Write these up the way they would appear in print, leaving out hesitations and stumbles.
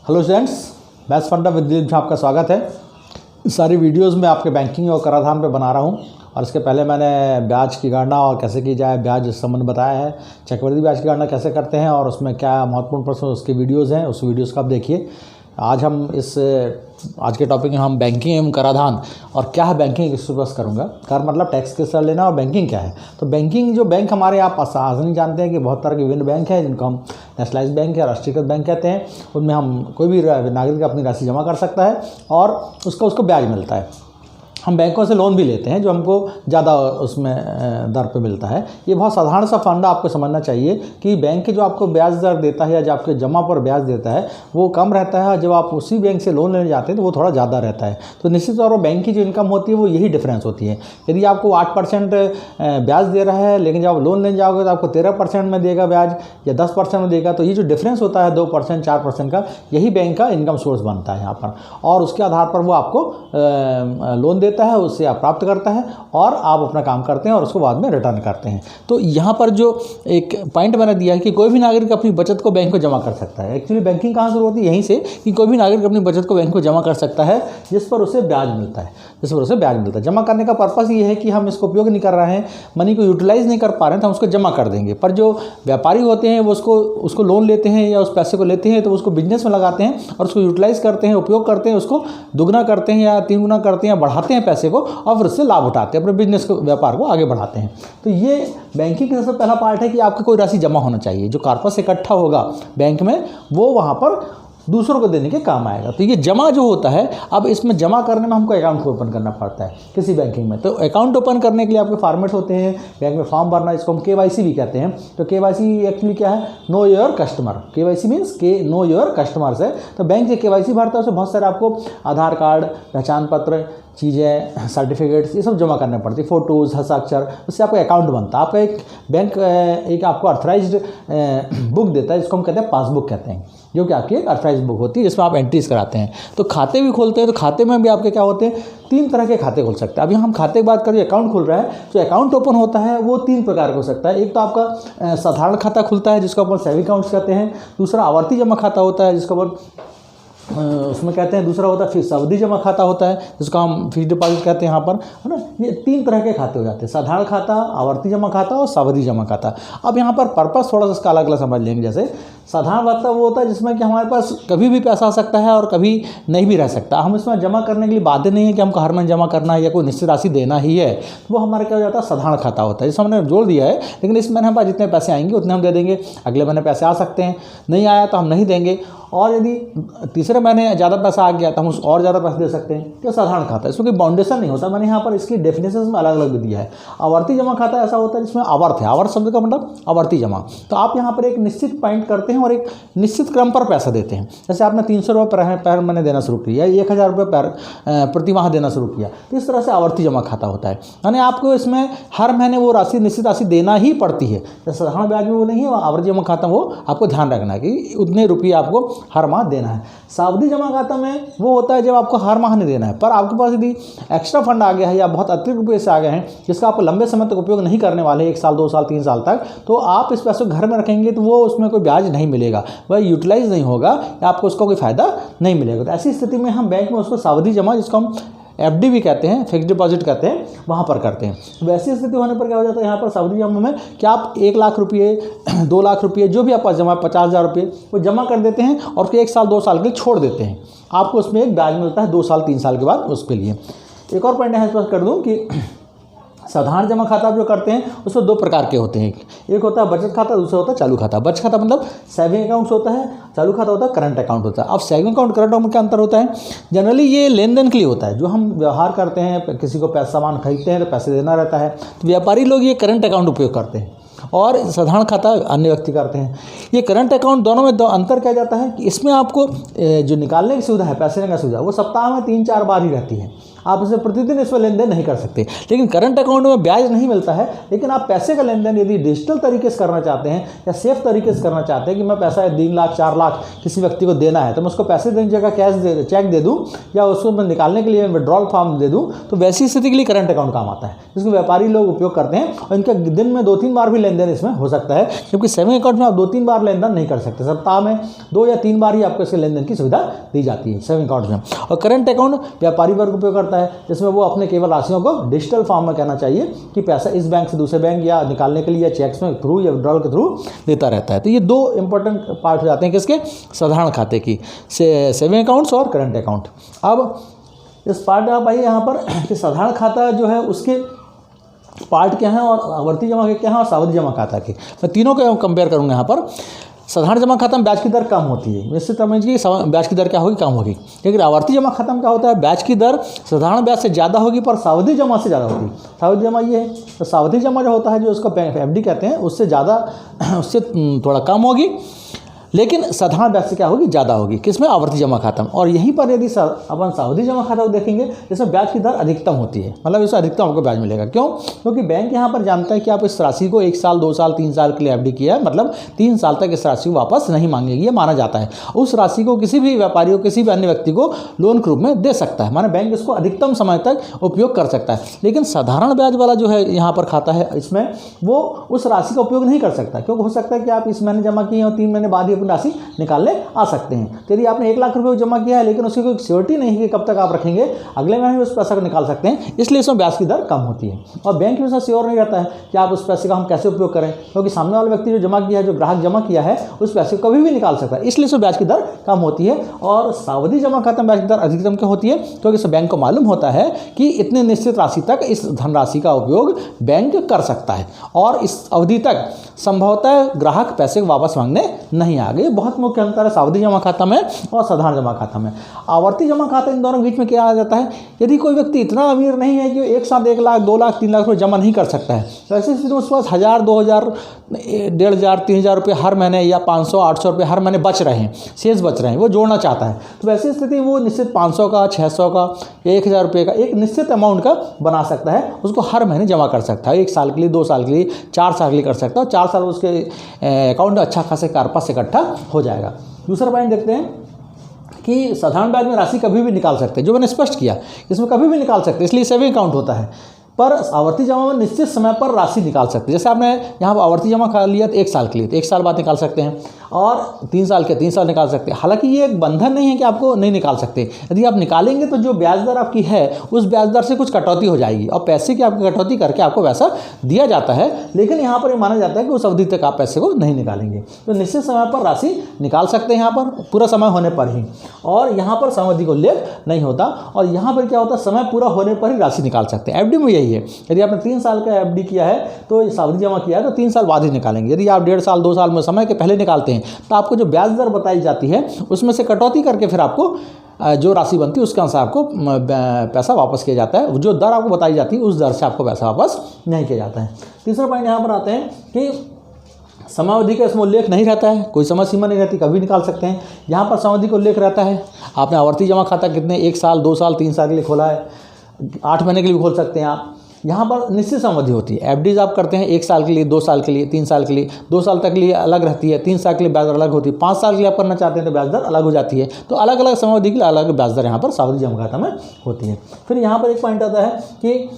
Hello students, maths फंडा with Dilip में आपका स्वागत है। सारी वीडियोस में आपके बैंकिंग और कराधान पे बना रहा हूँ और इसके पहले मैंने ब्याज की गणना और कैसे की जाए ब्याज संबंध बताया है। चक्रवृद्धि ब्याज की गणना कैसे करते हैं और उसमें क्या महत्वपूर्ण प्रश्न उसके वीडियोज़ हैं, उस वीडियोज़ को आप देखिए। आज के टॉपिक में हम बैंकिंग एवं कराधान और क्या है बैंकिंग इसको बस करूँगा। कर मतलब टैक्स किस लेना और बैंकिंग क्या है। तो बैंकिंग जो बैंक हमारे आप आसानी जानते हैं कि बहुत तरह के विभिन्न बैंक हैं जिनको हम नेशनलाइज्ड बैंक या राष्ट्रीयकृत बैंक कहते हैं। उनमें हम कोई भी नागरिक अपनी राशि जमा कर सकता है और उसको ब्याज मिलता है। हम बैंकों से लोन भी लेते हैं जो हमको ज़्यादा उसमें दर पे मिलता है। ये बहुत साधारण सा फंडा आपको समझना चाहिए कि बैंक जो आपको ब्याज दर देता है या जो आपके जमा पर ब्याज देता है वो कम रहता है। जब आप उसी बैंक से लोन लेने जाते हैं तो वो थोड़ा ज़्यादा रहता है। तो निश्चित तौर पर बैंक की जो इनकम होती है वो यही डिफरेंस होती है। यदि आपको 8% ब्याज दे रहा है लेकिन जब आप लोन लेने जाओगे तो आपको 13% में देगा ब्याज या 10% में देगा। तो ये जो डिफरेंस होता है 2% 4% का, यही बैंक का इनकम सोर्स बनता है यहाँ पर और उसके आधार पर वो आपको लोन देता है, उससे आप प्राप्त करता है और आप अपना काम करते हैं और उसको बाद में रिटर्न करते हैं। तो यहाँ पर जो एक पॉइंट मैंने दिया है कि कोई भी नागरिक अपनी बचत को बैंक को जमा कर सकता है। एक्चुअली बैंकिंग कहाँ शुरू होती है? यहीं से कि कोई भी नागरिक अपनी बचत को बैंक को जमा कर सकता है जिस पर उसे ब्याज मिलता है। जमा करने का पर्पस ये है कि हम इसको उपयोग नहीं कर रहे हैं, मनी को यूटिलाइज नहीं कर पा रहे हैं तो हम उसको जमा कर देंगे। पर जो व्यापारी होते हैं वो उसको लोन लेते हैं या उस पैसे को लेते हैं तो उसको बिजनेस में लगाते हैं और उसको यूटिलाइज करते हैं, उपयोग करते हैं, उसको दुगना करते हैं या 3 गुना करते हैं या बढ़ाते हैं पैसे को और फिर उससे लाभ उठाते हैं, अपने बिजनेस को व्यापार को आगे बढ़ाते हैं। तो ये बैंकिंग का सबसे पहला पार्ट है कि आपका कोई राशि जमा होना चाहिए। जो कॉर्पस इकट्ठा होगा बैंक में वो वहाँ पर दूसरों को देने के काम आएगा। तो ये जमा जो होता है, अब इसमें जमा करने में हमको अकाउंट ओपन करना पड़ता है किसी बैंकिंग में। तो अकाउंट ओपन करने के लिए आपके फॉर्मेट होते हैं बैंक में, फॉर्म भरना, इसको हम KYC भी कहते हैं। तो KYC एक्चुअली क्या है? Know your customer. KYC means know your customers है। तो बैंक जो KYC भरता है उसमें बहुत सारे आपको आधार कार्ड, पहचान पत्र, चीज़ें, सर्टिफिकेट्स, ये सब जमा करने पड़ती है, फ़ोटोज़, हस्ताक्षर, उससे आपका अकाउंट बनता है। आपका एक बैंक एक आपको अर्थराइज्ड बुक देता है जिसको हम कहते हैं पासबुक कहते हैं, जो कि आपकी एक अर्थराइज्ड बुक होती है जिसमें आप एंट्रीज कराते हैं। तो खाते भी खोलते हैं। तो खाते में भी आपके क्या होते हैं? 3 तरह के खाते खोल सकते हैं। अभी हम खाते की बात करें, अकाउंट खुल रहा है तो अकाउंट ओपन होता है वो 3 प्रकार का हो सकता है। एक तो आपका साधारण खाता खुलता है जिसको अपन सेविंग अकाउंट्स कहते हैं। दूसरा आवर्ती जमा खाता होता है जिसको अपन उसमें कहते हैं। दूसरा होता है फिर सावधि जमा खाता होता है जिसको हम फिक्स्ड डिपॉजिट कहते हैं यहाँ पर, है ना। ये 3 तरह के खाते हो जाते हैं, साधारण खाता, आवर्ती जमा खाता और सावधि जमा खाता। अब यहाँ पर पर्पस थोड़ा सा इसका अलग अलग समझ लेंगे। जैसे साधारण खाता वो होता है जिसमें कि हमारे पास कभी भी पैसा आ सकता है और कभी नहीं भी रह सकता। हम इसमें जमा करने के लिए बाध्य नहीं है कि हमको हर महीने जमा करना है या कोई निश्चित राशि देना ही है। तो वो हमारा क्या हो जाता है? साधारण खाता होता है जिसमें हमने जोड़ दिया है लेकिन इस महीने हमारे पास जितने पैसे आएंगे उतने हम दे देंगे, अगले महीने पैसे आ सकते हैं, नहीं आया तो हम नहीं देंगे। और यदि तीसरे महीने ज़्यादा पैसा आ गया तो हम उसको और ज़्यादा पैसे दे सकते हैं। तो साधारण खाता है, इसमें कोई बाउंडेशन नहीं होता। मैंने यहाँ पर इसकी डेफिनेशन में अलग अलग भी दिया है। आवर्ती जमा खाता ऐसा होता है जिसमें आवर्त है, आवर्त शब्द का मतलब आवर्ती जमा। तो आप यहाँ पर एक निश्चित पॉइंट करते हैं और एक निश्चित क्रम पर पैसा देते हैं। जैसे आपने 300 रुपये पर महीने देना शुरू किया, 1000 रुपये प्रति माह देना शुरू किया, तो इस तरह से आवर्ती जमा खाता होता है। यानी आपको इसमें हर महीने वो राशि, निश्चित राशि देना ही पड़ती है। जैसे साधारण ब्याज में वो नहीं है, आवर्ती जमा खाता वो आपको ध्यान रखना है कि उतने रुपये आपको हर माह देना है। सावधि जमा खाता में वो होता है जब आपको हर माह नहीं देना है पर आपके पास यदि एक्स्ट्रा फंड आ गया है या बहुत अतिरिक्त रुपये से आ गए हैं जिसका आप लंबे समय तक उपयोग नहीं करने वाले, 1 साल 2 साल 3 साल तक, तो आप इस पैसे को घर में रखेंगे तो वो उसमें कोई ब्याज नहीं मिलेगा, वह यूटिलाइज नहीं होगा या आपको उसका कोई फायदा नहीं मिलेगा। तो ऐसी स्थिति में हम बैंक में उसको सावधि जमा, जिसको हम FD भी कहते हैं, फिक्स्ड डिपॉजिट कहते हैं, वहाँ पर करते हैं। वैसी स्थिति होने पर क्या हो जाता है? यहाँ पर सावधि जमा में कि आप 1 लाख रुपये 2 लाख रुपये जो भी आपके पास जमा, 50,000 रुपये वो जमा कर देते हैं और फिर 1 साल 2 साल के लिए छोड़ देते हैं। आपको उसमें एक ब्याज मिलता है 2 साल 3 साल के बाद उसके लिए। एक और पॉइंट यहाँ इस पर कर दूँ कि साधारण जमा खाता आप जो करते हैं उसमें 2 प्रकार के होते हैं। एक होता है बचत खाता, दूसरा होता है चालू खाता। बचत खाता मतलब सेविंग अकाउंट्स होता है, चालू खाता होता है करंट अकाउंट होता है। अब सेविंग अकाउंट करंट अकाउंट में क्या अंतर होता है? जनरली ये लेन देन के लिए होता है, जो हम व्यवहार करते हैं, किसी को पैसा सामान खरीदते हैं तो पैसे देना रहता है, तो व्यापारी लोग ये करंट अकाउंट उपयोग करते हैं और साधारण खाता अन्य व्यक्ति करते हैं। ये करंट अकाउंट दोनों में अंतर क्या जाता है कि इसमें आपको जो निकालने की सुविधा है, पैसे लेने की सुविधा, वो सप्ताह में 3-4 बार ही रहती है। आप इसे प्रतिदिन इसमें लेन देन नहीं कर सकते। लेकिन करंट अकाउंट में ब्याज नहीं मिलता है, लेकिन आप पैसे का लेन देन यदि डिजिटल तरीके से करना चाहते हैं या सेफ तरीके से करना चाहते हैं कि मैं पैसा 3 लाख 4 लाख किसी व्यक्ति को देना है तो मैं उसको पैसे देने की जगह कैश चेक दे दूँ या उसको मैं निकालने के लिए विड्रॉल फॉर्म दे दूँ, तो वैसी स्थिति के लिए करंट अकाउंट काम आता है, जिसको व्यापारी लोग उपयोग करते हैं और इनका दिन में 2-3 बार भी लेन लेन देन इसमें हो सकता है, जबकि सेविंग अकाउंट में आप 2-3 बार लेन देन नहीं कर सकते। सप्ताह में 2 या 3 बार ही आपको इसके लेन देन की सुविधा दी जाती है सेविंग अकाउंट में। और करंट अकाउंट व्यापारी वर्ग उपयोग करता है, जिसमें वो अपने केवल राशियों को डिजिटल फॉर्म में कहना चाहिए कि पैसा इस बैंक से दूसरे बैंक या निकालने के लिए या चेक्स में थ्रू या विड्रॉल के थ्रू देता रहता है। तो ये 2 इंपॉर्टेंट पार्ट हो जाते हैं किसके, साधारण खाते की, सेविंग अकाउंट्स और करंट अकाउंट। अब इस पार्ट आप आइए यहाँ पर कि साधारण खाता जो है उसके पार्ट क्या हैं और आवर्ती जमा के क्या हैं और सावधि जमा खाता के, मैं तीनों को कंपेयर करूँगा यहाँ पर। साधारण जमा खाता में ब्याज की दर कम होती है, निश्चित समझिए ब्याज की दर क्या होगी, कम होगी। लेकिन आवर्ती जमा खाता में क्या होता है, ब्याज की दर साधारण ब्याज से ज़्यादा होगी पर सावधि जमा से ज़्यादा होगी। सावधि जमा ये है, तो सावधि जमा जो होता है जो उसको FD कहते हैं, उससे ज़्यादा उससे थोड़ा कम होगी, लेकिन साधारण ब्याज से क्या होगी, ज़्यादा होगी। किसमें, आवर्ती जमा खाता में। और यहीं पर यदि अपन सावधि जमा खाता को देखेंगे, इसमें ब्याज की दर अधिकतम होती है, मतलब इसमें अधिकतम आपको ब्याज मिलेगा। क्यों, क्योंकि बैंक यहाँ पर जानता है कि आप इस राशि को 1 साल 2 साल 3 साल के लिए FD किया है, मतलब 3 साल तक इस राशि को वापस नहीं मांगेगी, ये माना जाता है। उस राशि को किसी भी व्यापारी को, किसी भी अन्य व्यक्ति को लोन के रूप में दे सकता है, माना बैंक इसको अधिकतम समय तक उपयोग कर सकता है। लेकिन साधारण ब्याज वाला जो है यहाँ पर खाता है, इसमें वो उस राशि का उपयोग नहीं कर सकता, क्योंकि हो सकता है कि आप इस महीने जमा किए और 3 महीने बाद ही अपनी राशि निकालने आ सकते हैं। तो यदि आपने 1 लाख रुपए जमा किया है लेकिन उसकी कोई सिक्योरिटी नहीं है कि कब तक आप रखेंगे, अगले महीने में उस पैसा को निकाल सकते हैं, इसलिए इसमें ब्याज की दर कम होती है। और बैंक में श्योर नहीं रहता है कि आप उस पैसे का हम कैसे उपयोग करें, क्योंकि सामने वाला व्यक्ति जो जमा किया है, जो ग्राहक जमा किया है, उस पैसे को कभी भी निकाल सकता है, इसलिए इसमें ब्याज की दर कम होती है। और सावधि जमा खाता में ब्याज की दर अधिकतम क्यों होती है, क्योंकि इस बैंक को मालूम होता है कि इतने निश्चित राशि तक इस धनराशि का उपयोग बैंक कर सकता है और इस अवधि तक संभवतः ग्राहक पैसे वापस मांगने नहीं आ गए। बहुत मुख्य अंतर है सावधि जमा खाता में और साधारण जमा खाता में। आवर्ती जमा खाता, इन दोनों के बीच में क्या आ जाता है, यदि कोई व्यक्ति इतना अमीर नहीं है कि एक साथ 1 लाख 2 लाख 3 लाख रुपये जमा नहीं कर सकता है, तो ऐसी स्थिति में उसके पास 1000 2000 1500 3000 रुपये हर महीने या 500 800 रुपये हर महीने बच रहे हैं, शेष बच रहे हैं, वो जोड़ना चाहता है, तो वैसी स्थिति वो निश्चित 500 का 600 का 1000 रुपये का एक निश्चित अमाउंट का बना सकता है, उसको हर महीने जमा कर सकता है। 1 साल के लिए, 2 साल के लिए, 4 साल के लिए कर सकता है, और 4 साल उसके अकाउंट में अच्छा खासे कार्पस इकट्ठा हो जाएगा। दूसरा पॉइंट देखते हैं कि साधारण ब्याज में राशि कभी भी निकाल सकते हैं, जो मैंने स्पष्ट किया, इसमें कभी भी निकाल सकते हैं, इसलिए सेविंग अकाउंट होता है। पर आवर्ती जमा में निश्चित समय पर राशि निकाल सकते हैं। जैसे आपने यहाँ पर आवर्ती जमा कर लिया तो 1 साल के लिए, तो 1 साल बाद निकाल सकते हैं, और 3 साल के 3 साल निकाल सकते हैं। हालांकि ये एक बंधन नहीं है कि आपको नहीं निकाल सकते, यदि आप निकालेंगे तो जो ब्याज दर आपकी है उस ब्याज दर से कुछ कटौती हो जाएगी, और पैसे की आपकी कटौती करके आपको पैसा दिया जाता है। लेकिन यहाँ पर ये माना जाता है कि उस अवधि तक आप पैसे को नहीं निकालेंगे, तो निश्चित समय पर राशि निकाल सकते हैं यहाँ पर, पूरा समय होने पर ही, और यहाँ पर सावधि को उल्लेख नहीं होता। और यहाँ पर क्या होता है, समय पूरा होने पर ही राशि निकाल सकते हैं। FD में यही है, यदि आपने 3 साल का FD किया है तो सावधि जमा किया है तो 3 साल बाद ही निकालेंगे। यदि आप 1.5 साल 2 साल में समय के पहले निकालते हैं तो आपको जो ब्याज दर बताई जाती है उसमें से कटौती करके फिर आपको जो राशि बनती है उसके अनुसार आपको पैसा वापस किया जाता है। जो दर आपको बताई जाती है उस दर से आपको पैसा वापस नहीं किया जाता है। तीसरा पॉइंट यहाँ पर आते हैं कि समावधि का इसमें उल्लेख नहीं रहता है, कोई समय सीमा नहीं रहती, कभी निकाल सकते हैं। यहाँ पर समावधि का उल्लेख रहता है। आपने आवर्ती जमा खाता कितने 1 साल 2 साल 3 साल के लिए खोला है, 8 महीने के लिए भी खोल सकते हैं आप। यहाँ पर निश्चित समावधि होती है। FDs आप करते हैं 1 साल के लिए, 2 साल के लिए, 3 साल के लिए, 2 साल तक के लिए अलग रहती है, 3 साल के लिए ब्याज दर अलग होती है, 5 साल के लिए आप करना चाहते हैं तो ब्याज दर अलग हो जाती है। तो अलग अलग समावधि के लिए अलग ब्याज दर यहाँ पर सावधि जमा खाता में होती है। फिर यहाँ पर एक पॉइंट आता है कि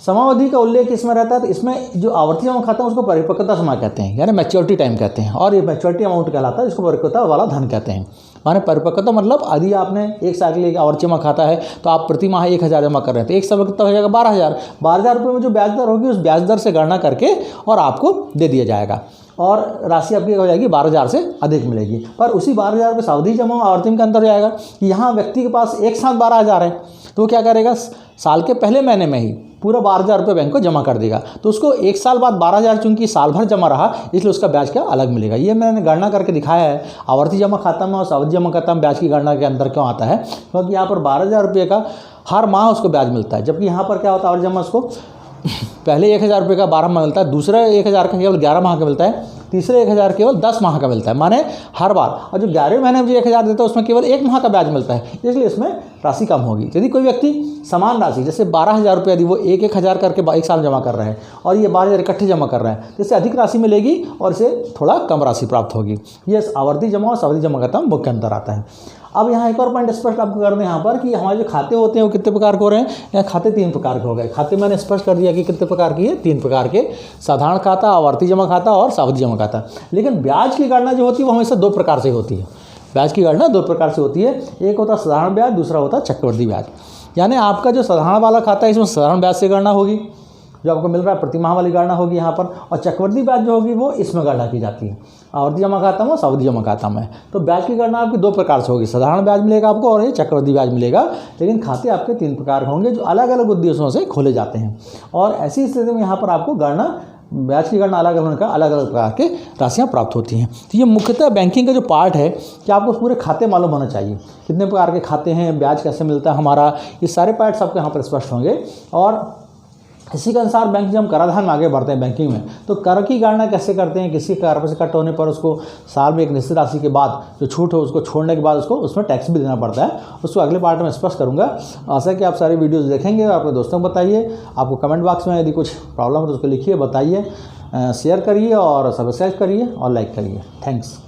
समावधि का उल्लेख इसमें रहता है, तो इसमें जो आवर्ती जमा खाता है उसको परिपक्वता समय कहते हैं, यानी मैच्योरिटी टाइम कहते हैं, और ये मैच्योरिटी अमाउंट कहलाता है, इसको परिपक्वता वाला धन कहते हैं। माने परिपक्वता मतलब यदि आपने 1 साल के लिए आवर्ती जमा खाता है तो आप प्रति माह 1000 जमा कर रहे हैं, तो 1 साल में कितना हो जाएगा 12,000 रुपये में जो ब्याज दर होगी उस ब्याज दर से गणना करके और आपको दे दिया जाएगा, और राशि आपकी हो जाएगी 12,000 से अधिक मिलेगी। पर उसी 12,000 रुपये सावधि जमा और आवर्ती में का अंतर हो जाएगा कि यहाँ व्यक्ति के पास एक साथ 12,000 है, तो वो क्या करेगा, साल के पहले महीने में ही पूरा 12,000 रुपये बैंक को जमा कर देगा, तो उसको 1 साल बाद 12,000 चूंकि साल भर जमा रहा इसलिए उसका ब्याज क्या अलग मिलेगा। ये मैंने गणना करके दिखाया है। आवर्ती जमा खाता में और सावधि जमा खाता में ब्याज की गणना के अंदर क्यों आता है, क्योंकि यहाँ पर 12,000 रुपये का हर माह उसको ब्याज मिलता है, जबकि यहाँ पर क्या होता है आवर्ती जमा उसको पहले 1,000 रुपये का 12 माह मिलता है, दूसरे 1,000 का केवल 11 माह का मिलता है, तीसरे 1,000 केवल 10 माह का मिलता है, माने हर बार। और जो 11वें महीने में जो 1,000 देता है उसमें केवल 1 माह का ब्याज मिलता है, इसलिए इसमें राशि कम होगी। यदि कोई व्यक्ति समान राशि जैसे 12,000 रुपये यदि वो 1,000 करके 1 साल जमा कर रहे हैं और ये 12,000 इकट्ठे जमा कर रहे हैं, तो इससे अधिक राशि मिलेगी और इसे थोड़ा कम राशि प्राप्त होगी। ये आवर्ती जमा और सावधि जमा खाता में मुख्य अंतर आता है। अब यहाँ एक और पॉइंट स्पष्ट आपको कर दें यहाँ पर कि हमारे जो खाते होते हैं वो कितने प्रकार के हो रहे हैं। यहाँ खाते 3 प्रकार के हो गए। खाते मैंने स्पष्ट कर दिया कि कितने प्रकार की है, 3 प्रकार के, साधारण खाता, आवर्ती जमा खाता और सावधि जमा खाता। लेकिन ब्याज की गणना जो होती है वो हमेशा 2 प्रकार से होती है। ब्याज की गणना 2 प्रकार से होती है, एक होता है साधारण ब्याज, दूसरा होता है चक्रवृद्धि ब्याज। यानी आपका जो साधारण वाला खाता है इसमें साधारण ब्याज से गणना होगी, जो आपको मिल रहा है प्रति माह वाली गणना होगी यहाँ पर, और चक्रवृद्धि ब्याज जो होगी वो इसमें गणना की जाती है, आवर्ती जमा खाता में, सावधि जमा खाता में। तो ब्याज की गणना आपकी 2 प्रकार से होगी, साधारण ब्याज मिलेगा आपको और ये चक्रवृद्धि ब्याज मिलेगा। लेकिन खाते आपके 3 प्रकार होंगे जो अलग अलग उद्देश्यों से खोले जाते हैं। और ऐसी स्थिति में यहाँ पर आपको गणना, ब्याज की गणना अलग अलग का अलग अलग प्रकार के राशियाँ प्राप्त होती हैं। तो ये मुख्यतः बैंकिंग का जो पार्ट है कि आपको पूरे खाते मालूम होना चाहिए, कितने प्रकार के खाते हैं, ब्याज कैसे मिलता है हमारा, ये सारे पार्ट्स आपको यहाँ पर स्पष्ट होंगे। और इसी के अनुसार बैंक जब हम कराधान में आगे बढ़ते हैं बैंकिंग में, तो कर की गणना कैसे करते हैं, किसी कार पर से कट होने पर उसको साल में एक निश्चित राशि के बाद जो छूट हो उसको छोड़ने के बाद उसको उसमें टैक्स भी देना पड़ता है। उसको अगले पार्ट में स्पष्ट करूंगा। आशा है कि आप सारी वीडियोस देखेंगे और अपने दोस्तों को बताइए। आपको कमेंट बॉक्स में यदि कुछ प्रॉब्लम हो तो उसको लिखिए, बताइए, शेयर करिए और सब्सक्राइब करिए और लाइक करिए। थैंक्स।